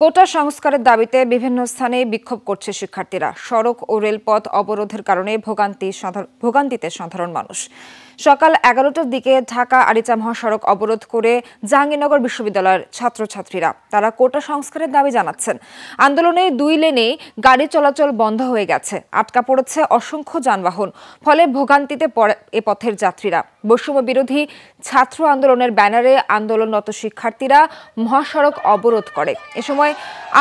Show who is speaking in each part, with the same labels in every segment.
Speaker 1: কোটা সংস্কারের দাবিতে বিভিন্ন স্থানে বিক্ষোভ করছে শিক্ষার্থীরা। সড়ক ও রেলপথ অবরোধের কারণে ভোগান্তিতে সাধারণ মানুষ। সকাল 11টার দিকে ঢাকা আরিচা মহাসড়ক অবরোধ করে জাহাঙ্গীরনগর বিশ্ববিদ্যালয়ের ছাত্রছাত্রীরা তারা কোটা সংস্কারের দাবি জানাচ্ছেন। আন্দোলনে 2 লেনে গাড়ি চলাচল বন্ধ হয়ে গেছে, আটকা পড়েছে অসংখ্য যানবাহন। ফলে ভোগান্তিতে পড়ে এ পথের যাত্রীরা। বৈষম্য বিরোধী ছাত্র আন্দোলনের ব্যানারে আন্দোলনরত শিক্ষার্থীরা মহাসড়ক অবরোধ করে। এ সময়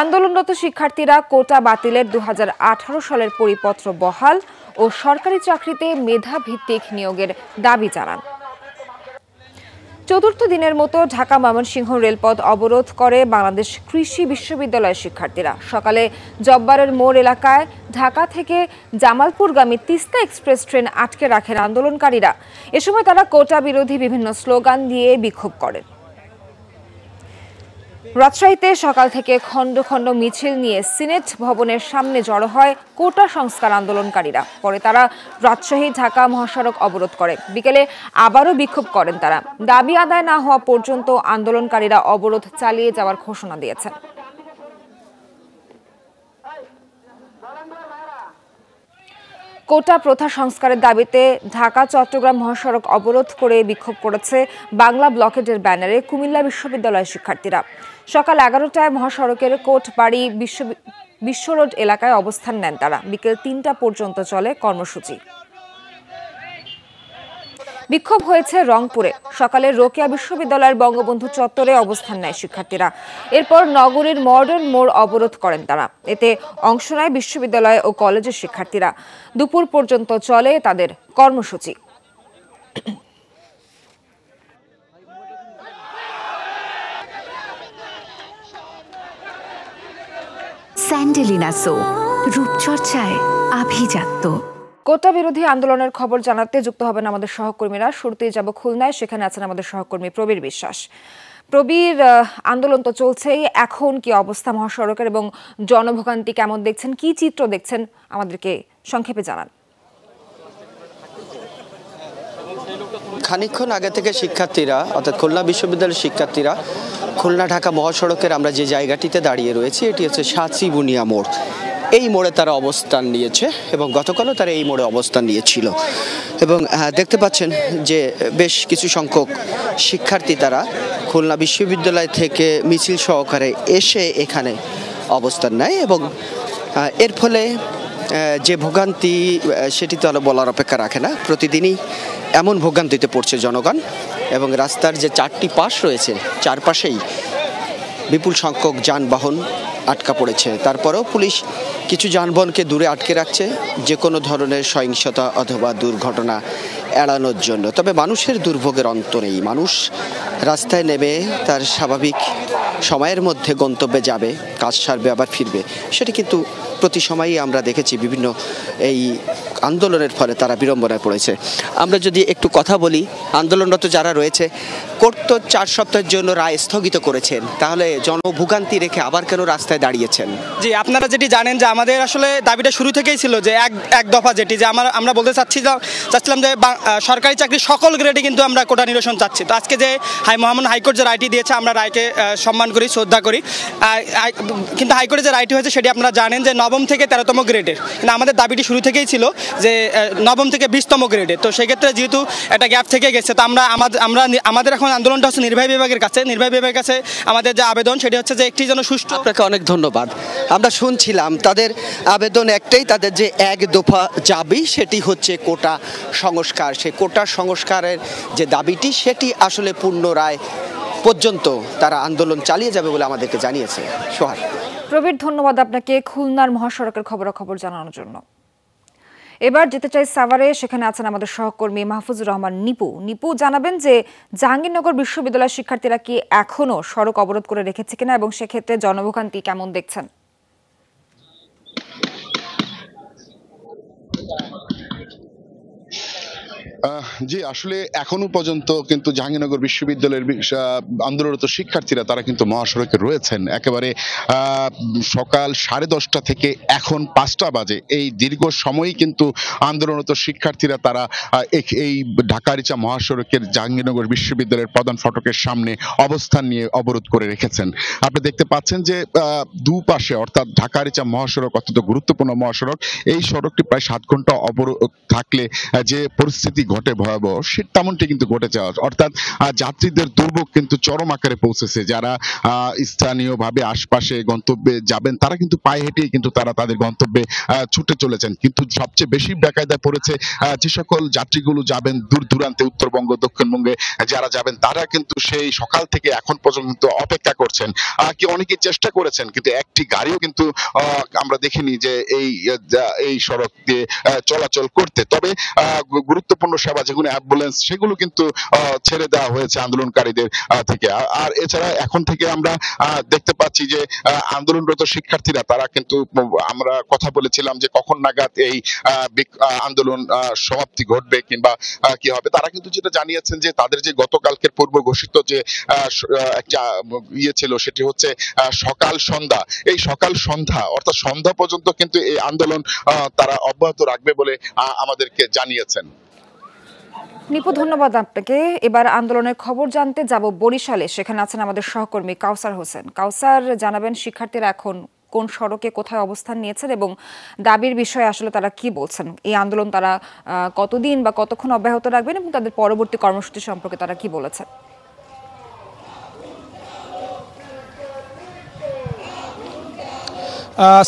Speaker 1: আন্দোলনরত শিক্ষার্থীরা কোটা বাতিলের 2018 সালের পরিপত্র বহাল ও সরকারি চাকরিতে মেধা ভিত্তিক নিয়োগের দাবি জানান। চতুর্থ দিনের মতো ঢাকা ময়মনসিংহ রেলপথ অবরোধ করে বাংলাদেশ কৃষি বিশ্ববিদ্যালয়ের শিক্ষার্থীরা। সকালে জব্বারের মোড় এলাকায় ঢাকা থেকে জামালপুরগামী তিস্তা এক্সপ্রেস ট্রেন আটকে রাখেন আন্দোলনকারীরা। এ সময় তারা কোটা বিরোধী বিভিন্ন স্লোগান দিয়ে বিক্ষোভ করেন। রাজশাহীতে সকাল থেকে খণ্ড খণ্ড মিছিল নিয়ে সিনেট ভবনের সামনে জড়ো হয় কোটা সংস্কার আন্দোলনকারীরা। পরে তারা রাজশাহী ঢাকা মহাসড়ক অবরোধ করে। বিকেলে আবারও বিক্ষোভ করেন তারা। দাবি আদায় না হওয়া পর্যন্ত আন্দোলনকারীরা অবরোধ চালিয়ে যাওয়ার ঘোষণা দিয়েছেন। কোটা প্রথা সংস্কারের দাবিতে ঢাকা চট্টগ্রাম মহাসড়ক অবরোধ করে বিক্ষোভ করেছে বাংলা ব্লকেডের ব্যানারে কুমিল্লা বিশ্ববিদ্যালয়ের শিক্ষার্থীরা। সকাল 11টায় মহাসড়কের কোটবাড়ি বিশ্ব রোড এলাকায় অবস্থান নেন তারা। বিকেল 3টা পর্যন্ত চলে কর্মসূচি। বিক্ষোভ হয়েছে রংপুরে। সকালে রোকেয়া বিশ্ববিদ্যালয়ের বঙ্গবন্ধু চত্বরে অবস্থান নেয় শিক্ষার্থীরা। এরপর নগরীর মডার্ন মোড় অবরোধ করেন তারা। এতে অংশ নেয় বিশ্ববিদ্যালয় ও কলেজের শিক্ষার্থীরা। দুপুর পর্যন্ত চলে তাদের কর্মসূচি।
Speaker 2: স্যান্ডেলিনা সো, রূপচর্চায় আভিজাত্য।
Speaker 1: কোটা বিরোধী আন্দোলনের খবর জানাতে যুক্ত হবেন আমাদের সহকর্মীরা। শুরুতেই যাব খুলনায়, সেখানে আছেন আমাদের সহকর্মী প্রবীর বিশ্বাস। প্রবীর, আন্দোলন তো চলছেই, এখন কি অবস্থা মহাসড়কের এবং জনভোগান্তি কেমন দেখছেন, কি চিত্র দেখছেন আমাদেরকে সংক্ষেপে জানান।
Speaker 3: খানিকক্ষণ আগে থেকে শিক্ষার্থীরা, অর্থাৎ খুলনা বিশ্ববিদ্যালয়ের শিক্ষার্থীরা খুলনা ঢাকা মহাসড়কের আমরা যে জায়গাটিতে দাঁড়িয়ে রয়েছি এটি হচ্ছে সাঁচি বুনিয়া মোড়। এই মোড়ে তারা অবস্থান নিয়েছে এবং গতকালও তারা এই মোড়ে অবস্থান নিয়েছিল। এবং দেখতে পাচ্ছেন যে বেশ কিছু সংখ্যক শিক্ষার্থী তারা খুলনা বিশ্ববিদ্যালয় থেকে মিছিল সহকারে এসে এখানে অবস্থান নেয় এবং এর ফলে যে ভোগান্তি সেটি তো আর বলার অপেক্ষা রাখে না। প্রতিদিনই এমন ভোগান্তিতে পড়ছে জনগণ এবং রাস্তার যে 4টি পাশ রয়েছে চারপাশেই বিপুল সংখ্যক যানবাহন আটকা পড়েছে। তারপরেও পুলিশ কিছু যানবাহনকে দূরে আটকে রাখছে যে কোনো ধরনের সহিংসতা অথবা দুর্ঘটনা এড়ানোর জন্য। তবে মানুষের দুর্ভোগের অন্ত নেই। মানুষ রাস্তায় নেমে তার স্বাভাবিক সময়ের মধ্যে গন্তব্যে যাবে, কাজ সারবে, আবার ফিরবে। সেটি কিন্তু প্রতি সময়ই আমরা দেখেছি বিভিন্ন এই আন্দোলনের ফলে তারা বিড়ম্বনায় পড়েছে। আমরা যদি একটু কথা বলি, আন্দোলনরত যারা রয়েছে, কোর্ট তো 4 সপ্তাহের জন্য রায় স্থগিত করেছেন, তাহলে জনভোগান্তি রেখে আবার কেন রাস্তায় দাঁড়িয়েছেন?
Speaker 4: জি, আপনারা যেটি জানেন যে আমাদের আসলে দাবিটা শুরু থেকেই ছিল যে এক দফা, যেটি যে আমরা বলতে চাচ্ছিলাম যে সরকারি চাকরি সকল গ্রেডে কিন্তু আমরা কোটা নিরসন চাচ্ছি। তো আজকে যে মহামান্য হাইকোর্ট যে রায়টি দিয়েছে, আমরা রায়কে সম্মান করি, শ্রদ্ধা করি। কিন্তু হাইকোর্টে যে রায়টি হয়েছে সেটি আপনারা জানেন যে 9ম থেকে 13তম গ্রেডের। কিন্তু আমাদের দাবিটি শুরু থেকেই ছিল যে 9ম থেকে 20তম গ্রেডে। তো সেক্ষেত্রে যেহেতু একটা গ্যাপ থেকে গেছে, তো আমাদের এখন আন্দোলনটা হচ্ছে নির্বাহী বিভাগের কাছে। নির্বাহী বিভাগের কাছে আমাদের যে আবেদন সেটি হচ্ছে যে একটি যেন সুষ্ঠু।
Speaker 3: আপনাকে অনেক ধন্যবাদ। আমরা শুনছিলাম তাদের আবেদন একটাই, তাদের যে এক দফা দাবি সেটি হচ্ছে কোটা সংস্কার। সেই কোটা সংস্কারের যে দাবিটি সেটি আসলে পূর্ণ রায় পর্যন্ত তারা আন্দোলন চালিয়ে যাবে বলে আমাদেরকে জানিয়েছে। সোহার।
Speaker 1: প্রবীর, ধন্যবাদ আপনাকে খুলনার মহাসড়কের খবরাখবর জানানোর জন্য। এবার যেতে চাই সাভারে, সেখানে আছেন আমাদের সহকর্মী মাহফুজুর রহমান নিপু। নিপু, জানাবেন যে জাহাঙ্গীরনগর বিশ্ববিদ্যালয়ের শিক্ষার্থীরা কি এখনো সড়ক অবরোধ করে রেখেছে কিনা এবং সেক্ষেত্রে জনভোগান্তি কেমন দেখছেন?
Speaker 5: জি, আসলে এখনো পর্যন্ত কিন্তু জাহাঙ্গীরনগর বিশ্ববিদ্যালয়ের আন্দোলনরত শিক্ষার্থীরা তারা কিন্তু মহাসড়কে রয়েছেন। একেবারে সকাল 10:30 থেকে এখন 5টা বাজে এই দীর্ঘ সময়ই কিন্তু আন্দোলনরত শিক্ষার্থীরা তারা এই ঢাকা-আরিচা মহাসড়কের জাহাঙ্গীরনগর বিশ্ববিদ্যালয়ের প্রধান ফটকের সামনে অবস্থান নিয়ে অবরোধ করে রেখেছেন। আপনি দেখতে পাচ্ছেন যে দুপাশে অর্থাৎ ঢাকা-আরিচা মহাসড়ক অত্যন্ত গুরুত্বপূর্ণ মহাসড়ক, এই সড়কটি প্রায় 7 ঘন্টা অবরোধ থাকলে যে পরিস্থিতি ঘটে ভয়াবহ তেমনটি কিন্তু ঘটেছে। অর্থাৎ যাত্রীদের দুর্ভোগ কিন্তু চরম আকারে পৌঁছেছে। যারা স্থানীয়ভাবে আশপাশে গন্তব্যে যাবেন তারা কিন্তু পায়ে হেঁটেই কিন্তু তারা তাদের গন্তব্যে ছুটে চলেছেন। কিন্তু সবচেয়ে বেশি বেকায়দায় পড়েছে যে সকল যাত্রীগুলো যাবেন দূর দূরান্তে, উত্তরবঙ্গ দক্ষিণবঙ্গে যারা যাবেন তারা কিন্তু সেই সকাল থেকে এখন পর্যন্ত অপেক্ষা করছেন। কি অনেকেই চেষ্টা করেছেন কিন্তু একটি গাড়িও কিন্তু আমরা দেখিনি যে এই সড়ক দিয়ে চলাচল করতে। তবে গুরুত্বপূর্ণ সেবা যেগুলো অ্যাম্বুলেন্স সেগুলো কিন্তু ছেড়ে দেওয়া হয়েছে আন্দোলনকারীদের থেকে। আর এছাড়া এখন থেকে আমরা দেখতে পাচ্ছি যে আন্দোলনরত শিক্ষার্থীরা তারা কিন্তু, আমরা কথা বলেছিলাম যে কখন নাগাদ এই আন্দোলন সমাপ্তি ঘটবে কিংবা কি হবে, তারা কিন্তু যেটা জানিয়েছেন যে তাদের যে গতকালকের পূর্ব ঘোষিত যে একটা ছিল সেটি হচ্ছে সকাল সন্ধ্যা, এই সকাল সন্ধ্যা অর্থাৎ সন্ধ্যা পর্যন্ত কিন্তু এই আন্দোলন তারা অব্যাহত রাখবে বলে আমাদেরকে জানিয়েছেন।
Speaker 1: নিপু, ধন্যবাদ আপনাকে। এবার আন্দোলনের খবর জানতে যাব বরিশালে, সেখানে আছেন আমাদের সহকর্মী কাউসার হোসেন। কাউসার, জানাবেন শিক্ষার্থীরা এখন কোন সড়কে কোথায় অবস্থান নিয়েছেন এবং দাবির বিষয়ে আসলে তারা কি বলছেন, এই আন্দোলন তারা কতদিন বা কতক্ষণ অব্যাহত রাখবেন এবং তাদের পরবর্তী কর্মসূচি সম্পর্কে তারা কি বলেছেন?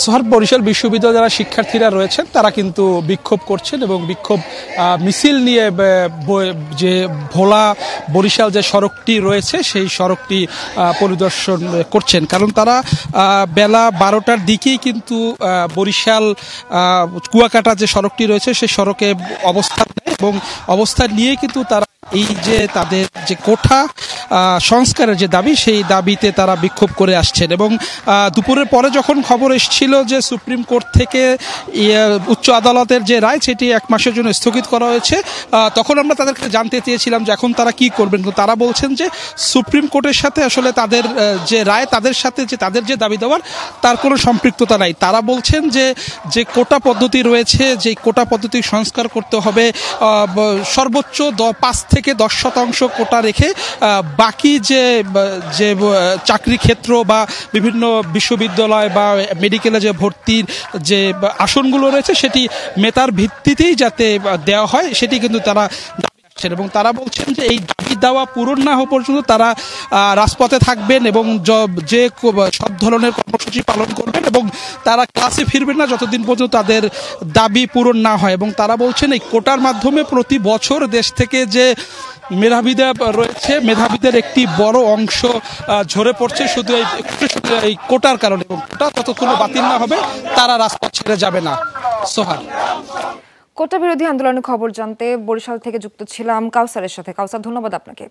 Speaker 6: সোহার, বরিশাল বিশ্ববিদ্যালয়ের যারা শিক্ষার্থীরা রয়েছেন তারা কিন্তু বিক্ষোভ করছেন এবং বিক্ষোভ মিছিল নিয়ে যে ভোলা বরিশাল যে সড়কটি রয়েছে সেই সড়কটি পরিদর্শন করছেন। কারণ তারা বেলা 12টার দিকেই কিন্তু বরিশাল কুয়াকাটা যে সড়কটি রয়েছে সেই সড়কে অবস্থান নেয় এবং অবস্থান নিয়ে কিন্তু তারা এই যে তাদের যে কোঠা সংস্কারের যে দাবি সেই দাবিতে তারা বিক্ষোভ করে আসছেন। এবং দুপুরের পরে যখন খবর এসেছিল যে সুপ্রিম কোর্ট থেকে উচ্চ আদালতের যে রায় সেটি 1 মাসের জন্য স্থগিত করা হয়েছে, তখন আমরা তাদেরকে জানতে চেয়েছিলাম যে এখন তারা কি করবেন। কিন্তু তারা বলছেন যে সুপ্রিম কোর্টের সাথে আসলে তাদের যে রায় তাদের সাথে যে তাদের যে দাবি দেওয়ার তার কোনো সম্পৃক্ততা নাই। তারা বলছেন যে কোটা পদ্ধতি রয়েছে, যে কোটা পদ্ধতি সংস্কার করতে হবে, সর্বোচ্চ 5 থেকে 10% কোটা রেখে বাকি যে চাকরি ক্ষেত্র বা বিভিন্ন বিশ্ববিদ্যালয় বা মেডিকেলে যে ভর্তির যে আসনগুলো রয়েছে সেটি মেধার ভিত্তিতেই যাতে দেওয়া হয় সেটি কিন্তু তারা দাবি রাখছেন। এবং তারা বলছেন যে এই দাবি দেওয়া পূরণ না হওয়া পর্যন্ত তারা রাজপথে থাকবেন এবং যে সব ধরনের কর্মসূচি পালন করবেন এবং তারা ক্লাসে ফিরবেন না যতদিন পর্যন্ত তাদের দাবি পূরণ না হয়। এবং তারা বলছেন এই কোটার মাধ্যমে প্রতি বছর দেশ থেকে যে মেধাবীরা রয়েছে মেধাবীদের একটি বড় অংশ ঝরে পড়ছে শুধু এই কোটার কারণে, এবং কোটা ততক্ষণ বাতিল না হবে তারা রাজপথ ছেড়ে যাবে না। সোহার,
Speaker 1: কোটা বিরোধী আন্দোলনের খবর জানতে বরিশাল থেকে যুক্ত ছিলাম কাউসারের সাথে। কাউসার, ধন্যবাদ আপনাকে।